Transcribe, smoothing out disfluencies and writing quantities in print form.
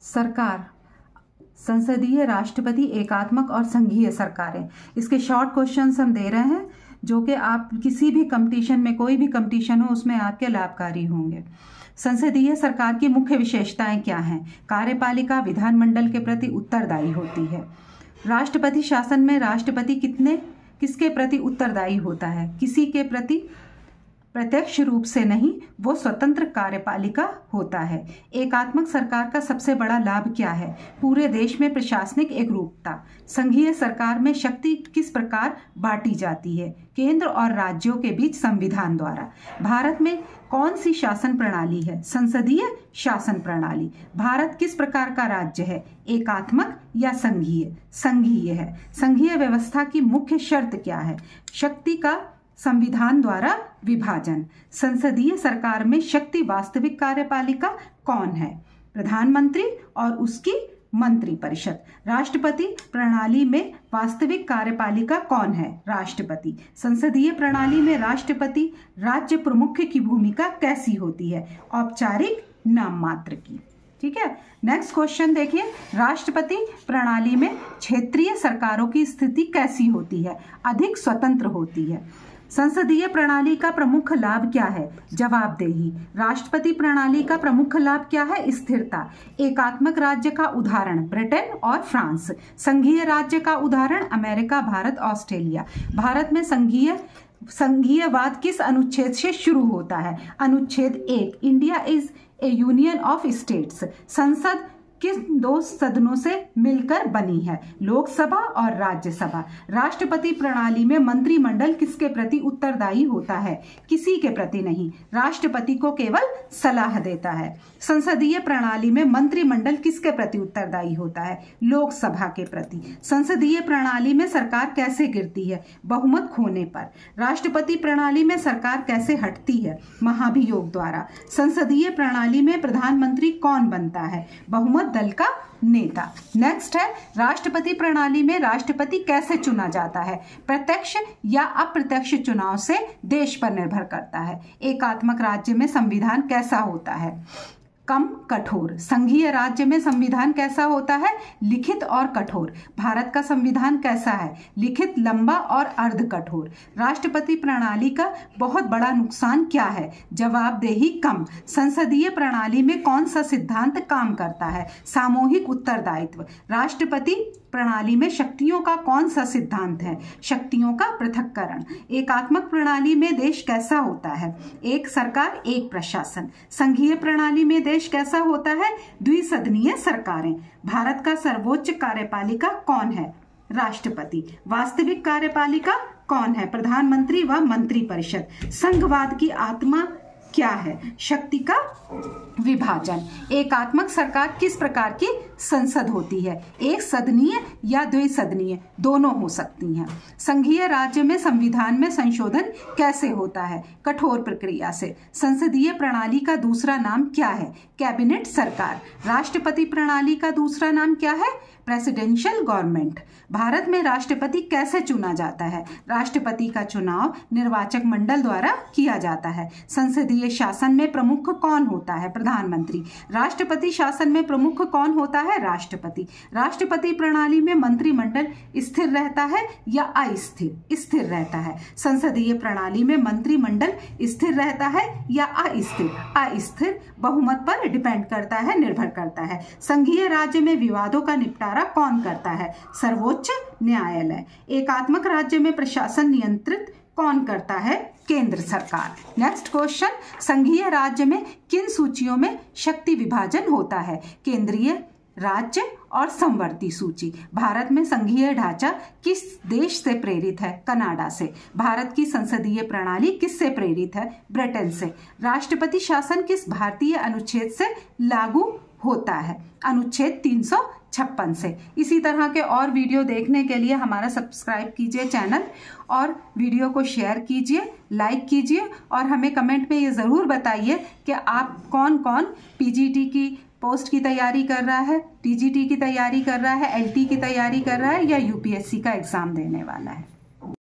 सरकार, संसदीय, राष्ट्रपति, एकात्मक और संघीय सरकारें। इसके शॉर्ट क्वेश्चंस हम दे रहे हैं जो कि आप किसी भी कंपटीशन में, कोई भी कंपटीशन हो उसमें आपके लाभकारी होंगे। संसदीय सरकार की मुख्य विशेषताएं क्या हैं? कार्यपालिका विधानमंडल के प्रति उत्तरदायी होती है। राष्ट्रपति शासन में राष्ट्रपति किसके प्रति उत्तरदायी होता है? किसी के प्रति प्रत्यक्ष रूप से नहीं, वो स्वतंत्र कार्यपालिका होता है। एकात्मक सरकार का सबसे बड़ा लाभ क्या है? पूरे देश में प्रशासनिक एकरूपता। संघीय सरकार में शक्ति किस प्रकार बांटी जाती है? केंद्र और राज्यों के बीच संविधान द्वारा। भारत में कौन सी शासन प्रणाली है? संसदीय शासन प्रणाली। भारत किस प्रकार का राज्य है? एकात्मक या संघीय? संघीय है। संघीय व्यवस्था की मुख्य शर्त क्या है? शक्ति का संविधान द्वारा विभाजन। संसदीय सरकार में शक्ति वास्तविक कार्यपालिका कौन है? प्रधानमंत्री और उसकी मंत्रिपरिषद। राष्ट्रपति प्रणाली में वास्तविक कार्यपालिका कौन है? राष्ट्रपति। संसदीय प्रणाली में राष्ट्रपति राज्य प्रमुख की भूमिका कैसी होती है? औपचारिक, नाम मात्र की। ठीक है, नेक्स्ट क्वेश्चन देखिए। राष्ट्रपति प्रणाली में क्षेत्रीय सरकारों की स्थिति कैसी होती है? अधिक स्वतंत्र होती है। संसदीय प्रणाली का प्रमुख लाभ क्या है? जवाबदेही। राष्ट्रपति प्रणाली का प्रमुख लाभ क्या है? स्थिरता। एकात्मक राज्य का उदाहरण ब्रिटेन और फ्रांस। संघीय राज्य का उदाहरण अमेरिका, भारत, ऑस्ट्रेलिया। भारत में संघीयवाद किस अनुच्छेद से शुरू होता है? अनुच्छेद 1। India is A union of states. संसद किन दो सदनों से मिलकर बनी है? लोकसभा और राज्यसभा। राष्ट्रपति प्रणाली में मंत्रिमंडल किसके प्रति उत्तरदायी होता है? किसी के प्रति नहीं, राष्ट्रपति को केवल सलाह देता है। संसदीय प्रणाली में मंत्रिमंडल किसके प्रति उत्तरदायी होता है? लोकसभा के प्रति। संसदीय प्रणाली में सरकार कैसे गिरती है? बहुमत खोने पर। राष्ट्रपति प्रणाली में सरकार कैसे हटती है? महाभियोग द्वारा। संसदीय प्रणाली में प्रधानमंत्री कौन बनता है? बहुमत दल का नेता। नेक्स्ट है, राष्ट्रपति प्रणाली में राष्ट्रपति कैसे चुना जाता है? प्रत्यक्ष या अप्रत्यक्ष चुनाव से देश पर निर्भर करता है। एकात्मक राज्य में संविधान कैसा होता है? कम कठोर। संघीय राज्य में संविधान कैसा होता है? लिखित और कठोर। भारत का संविधान कैसा है? लिखित, लंबा और अर्ध कठोर। राष्ट्रपति प्रणाली का बहुत बड़ा नुकसान क्या है? जवाबदेही कम। संसदीय प्रणाली में कौन सा सिद्धांत काम करता है? सामूहिक उत्तरदायित्व। राष्ट्रपति प्रणाली में शक्तियों का कौन सा सिद्धांत है? शक्तियों का पृथक्करण। एकात्मक प्रणाली में देश कैसा होता है? एक सरकार, एक प्रशासन। संघीय प्रणाली में देश कैसा होता है? द्विसदनीय सरकारें। भारत का सर्वोच्च कार्यपालिका कौन है? राष्ट्रपति। वास्तविक कार्यपालिका कौन है? प्रधानमंत्री व मंत्रिपरिषद। संघवाद की आत्मा क्या है? शक्ति का विभाजन। एकात्मक सरकार किस प्रकार की संसद होती है? एक सदनीय या द्विसदनीय, दोनों हो सकती हैं। संघीय राज्य में संविधान में संशोधन कैसे होता है? कठोर प्रक्रिया से। संसदीय प्रणाली का दूसरा नाम क्या है? कैबिनेट सरकार। राष्ट्रपति प्रणाली का दूसरा नाम क्या है? Presidential government. भारत में राष्ट्रपति कैसे चुना जाता है? राष्ट्रपति का चुनाव निर्वाचक मंडल द्वारा किया जाता है। संसदीय शासन में प्रमुख कौन होता है? प्रधानमंत्री। राष्ट्रपति शासन में प्रमुख कौन होता है? राष्ट्रपति। राष्ट्रपति प्रणाली में मंत्रिमंडल स्थिर रहता है या अस्थिर? स्थिर रहता है। संसदीय प्रणाली में मंत्रिमंडल स्थिर रहता है या अस्थिर? अस्थिर। बहुमत पर डिपेंड करता है, निर्भर करता है। संघीय राज्य में विवादों का निपटारा कौन करता है? सर्वोच्च न्यायालय। एकात्मक राज्य में प्रशासन नियंत्रित कौन करता है? केंद्र सरकार। नेक्स्ट क्वेश्चन, संघीय राज्य में किन सूचियों में शक्ति विभाजन होता है? केंद्रीय, राज्य और समवर्ती सूची। भारत में संघीय ढांचा किस देश से प्रेरित है? कनाडा से। भारत की संसदीय प्रणाली किससे प्रेरित है? ब्रिटेन से। राष्ट्रपति शासन किस भारतीय अनुच्छेद से लागू होता है? अनुच्छेद 356 से। इसी तरह के और वीडियो देखने के लिए हमारा सब्सक्राइब कीजिए चैनल और वीडियो को शेयर कीजिए, लाइक कीजिए और हमें कमेंट में ये ज़रूर बताइए कि आप कौन कौन पीजीटी की पोस्ट की तैयारी कर रहा है, टीजीटी की तैयारी कर रहा है, एलटी की तैयारी कर रहा है या यूपीएससी का एग्ज़ाम देने वाला है।